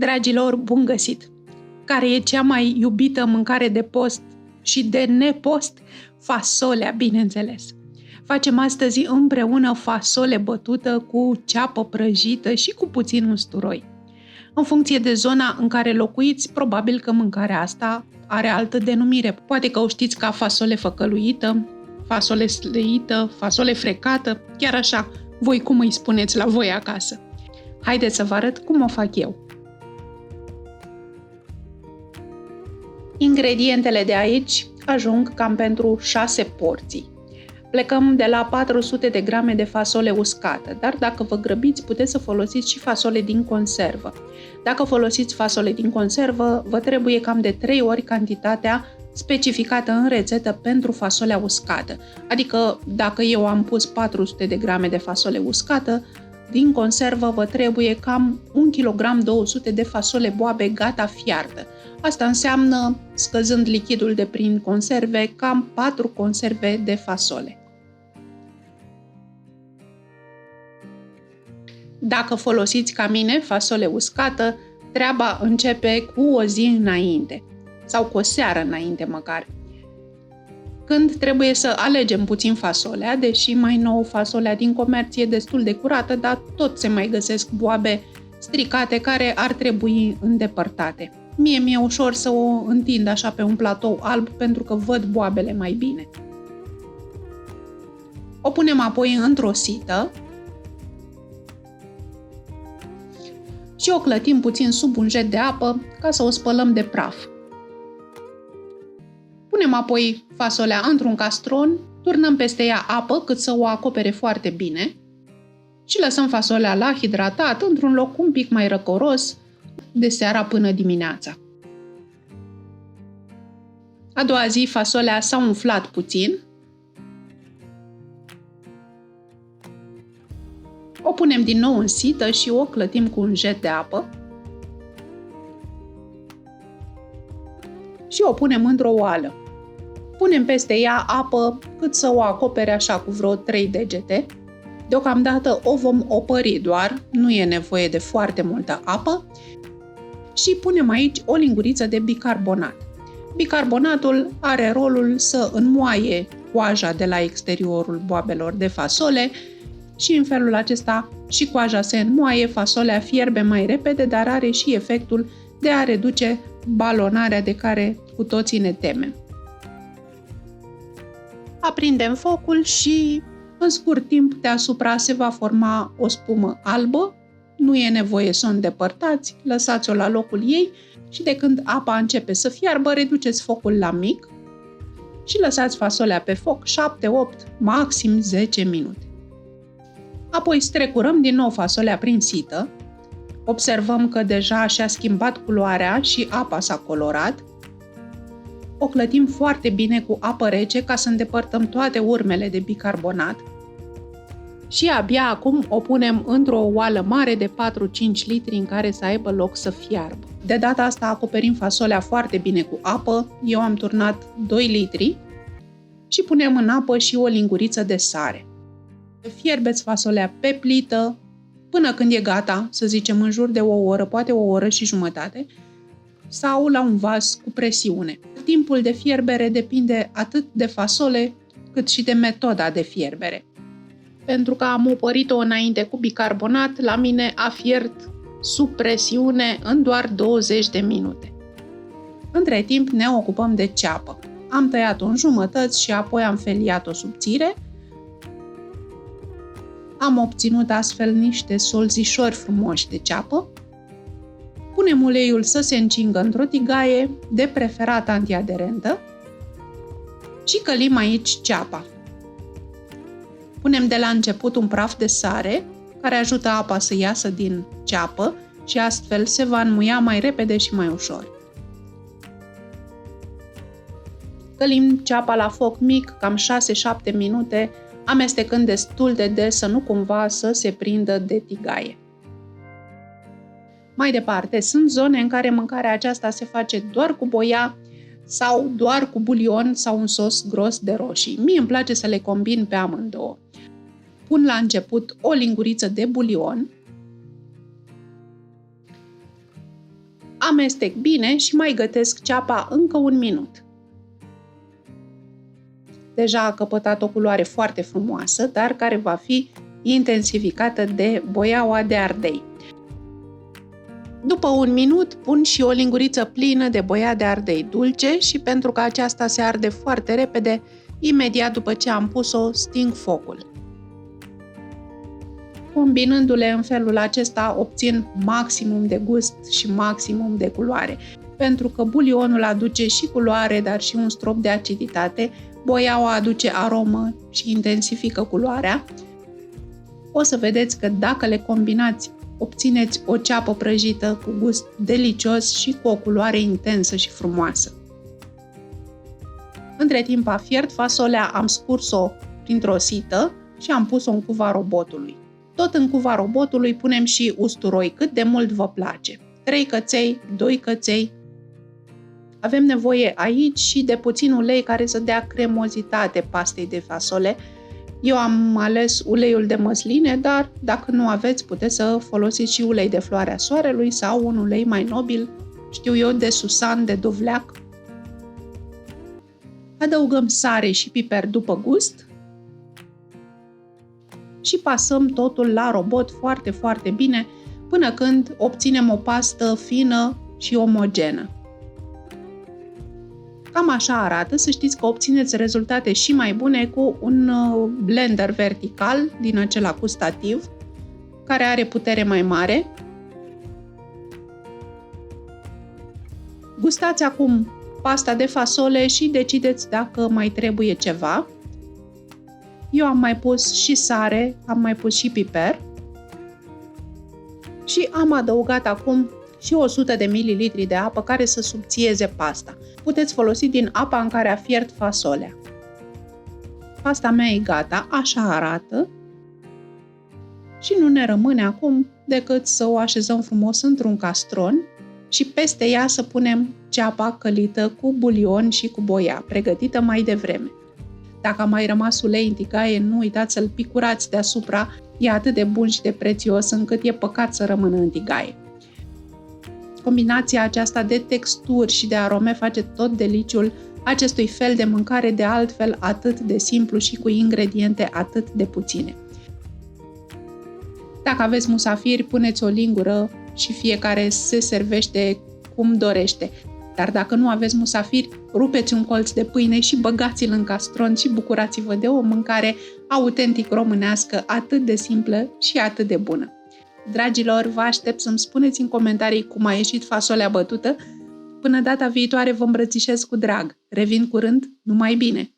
Dragilor, bun găsit! Care e cea mai iubită mâncare de post și de nepost? Fasolea, bineînțeles. Facem astăzi împreună fasole bătută cu ceapă prăjită și cu puțin usturoi. În funcție de zona în care locuiți, probabil că mâncarea asta are altă denumire. Poate că o știți ca fasole făcăluită, fasole sleită, fasole frecată, chiar așa, voi cum îi spuneți la voi acasă. Haideți să vă arăt cum o fac eu. Ingredientele de aici ajung cam pentru 6 porții. Plecăm de la 400 de grame de fasole uscată, dar dacă vă grăbiți, puteți să folosiți și fasole din conservă. Dacă folosiți fasole din conservă, vă trebuie cam de 3 ori cantitatea specificată în rețetă pentru fasolea uscată. Adică, dacă eu am pus 400 de grame de fasole uscată, din conservă vă trebuie cam 1,2 kg de fasole boabe gata fiartă. Asta înseamnă, scăzând lichidul de prin conserve, cam 4 conserve de fasole. Dacă folosiți ca mine fasole uscată, treaba începe cu o zi înainte sau cu o seară înainte măcar. Când trebuie să alegem puțin fasolea, deși mai nou fasolea din comerț e destul de curată, dar tot se mai găsesc boabe stricate care ar trebui îndepărtate. Mie mi-e ușor să o întind așa pe un platou alb pentru că văd boabele mai bine. O punem apoi într-o sită și o clătim puțin sub un jet de apă ca să o spălăm de praf. Punem apoi fasolea într-un castron, turnăm peste ea apă cât să o acopere foarte bine și lăsăm fasolea la hidratat într-un loc un pic mai răcoros de seara până dimineața. A doua zi fasolea s-a umflat puțin. O punem din nou în sită și o clătim cu un jet de apă. Și o punem într-o oală. Punem peste ea apă cât să o acopere așa cu vreo 3 degete. Deocamdată o vom opări doar, nu e nevoie de foarte multă apă. Și punem aici o linguriță de bicarbonat. Bicarbonatul are rolul să înmoaie coaja de la exteriorul boabelor de fasole și în felul acesta și coaja se înmoaie, fasolea fierbe mai repede, dar are și efectul de a reduce balonarea de care cu toții ne temem. Aprindem focul și în scurt timp deasupra se va forma o spumă albă. Nu e nevoie să o îndepărtați, lăsați-o la locul ei și de când apa începe să fiarbă, reduceți focul la mic și lăsați fasolea pe foc 7, 8, maxim 10 minute. Apoi strecurăm din nou fasolea prin sită, observăm că deja și-a schimbat culoarea și apa s-a colorat. O clătim foarte bine cu apă rece ca să îndepărtăm toate urmele de bicarbonat. Și abia acum o punem într-o oală mare de 4-5 litri în care să aibă loc să fiarbă. De data asta acoperim fasolea foarte bine cu apă, eu am turnat 2 litri și punem în apă și o linguriță de sare. Fierbeți fasolea pe plită până când e gata, să zicem în jur de o oră, poate o oră și jumătate, sau la un vas cu presiune. Timpul de fierbere depinde atât de fasole cât și de metoda de fierbere. Pentru că am opărit-o înainte cu bicarbonat, la mine a fiert sub presiune în doar 20 de minute. Între timp ne ocupăm de ceapă. Am tăiat-o în jumătăți și apoi am feliat-o subțire. Am obținut astfel niște solzișori frumoși de ceapă. Punem uleiul să se încingă într-o tigaie, de preferat antiaderentă, și călim aici ceapa. Punem de la început un praf de sare, care ajută apa să iasă din ceapă și astfel se va înmuia mai repede și mai ușor. Călim ceapa la foc mic, cam 6-7 minute, amestecând destul de des să nu cumva să se prindă de tigaie. Mai departe, sunt zone în care mâncarea aceasta se face doar cu boia sau doar cu bulion sau un sos gros de roșii. Mie îmi place să le combin pe amândouă. Pun la început o linguriță de bulion, Amestec bine și mai gătesc ceapa încă 1 minut. Deja a căpătat o culoare foarte frumoasă, dar care va fi intensificată de boiaua de ardei. După 1 minut, pun și o linguriță plină de boia de ardei dulce și pentru că aceasta se arde foarte repede, imediat după ce am pus-o, sting focul. Combinându-le în felul acesta, obțin maximum de gust și maximum de culoare. Pentru că bulionul aduce și culoare, dar și un strop de aciditate, boiaua aduce aromă și intensifică culoarea. O să vedeți că dacă le combinați, obțineți o ceapă prăjită cu gust delicios și cu o culoare intensă și frumoasă. Între timp a fiert fasolea, am scurs-o printr-o sită și am pus-o în cuva robotului. Tot în cuva robotului punem și usturoi, cât de mult vă place. 3 căței, 2 căței. Avem nevoie aici și de puțin ulei care să dea cremozitate pastei de fasole. Eu am ales uleiul de măsline, dar dacă nu aveți, puteți să folosiți și ulei de floarea soarelui sau un ulei mai nobil, știu eu, de susan, de dovleac. Adăugăm sare și piper după gust și pasăm totul la robot foarte, foarte bine până când obținem o pastă fină și omogenă. Cam așa arată, să știți că obțineți rezultate și mai bune cu un blender vertical din acela cu stativ, care are putere mai mare. Gustați acum pasta de fasole și decideți dacă mai trebuie ceva. Eu am mai pus și sare, am mai pus și piper și am adăugat acum și 100 de ml de apă care să subțieze pasta. Puteți folosi din apa în care a fiert fasolea. Pasta mea e gata, așa arată și nu ne rămâne acum decât să o așezăm frumos într-un castron și peste ea să punem ceapa călită cu bulion și cu boia, pregătită mai devreme. Dacă a mai rămas ulei în tigaie, nu uitați să-l picurați deasupra, e atât de bun și de prețios încât e păcat să rămână în tigaie. Combinația aceasta de texturi și de arome face tot deliciul acestui fel de mâncare, de altfel atât de simplu și cu ingrediente atât de puține. Dacă aveți musafiri, puneți o lingură și fiecare se servește cum dorește. Dar dacă nu aveți musafiri, rupeți un colț de pâine și băgați-l în castron și bucurați-vă de o mâncare autentic românească, atât de simplă și atât de bună. Dragilor, vă aștept să-mi spuneți în comentarii cum a ieșit fasolea bătută. Până data viitoare vă îmbrățișez cu drag. Revin curând, numai bine!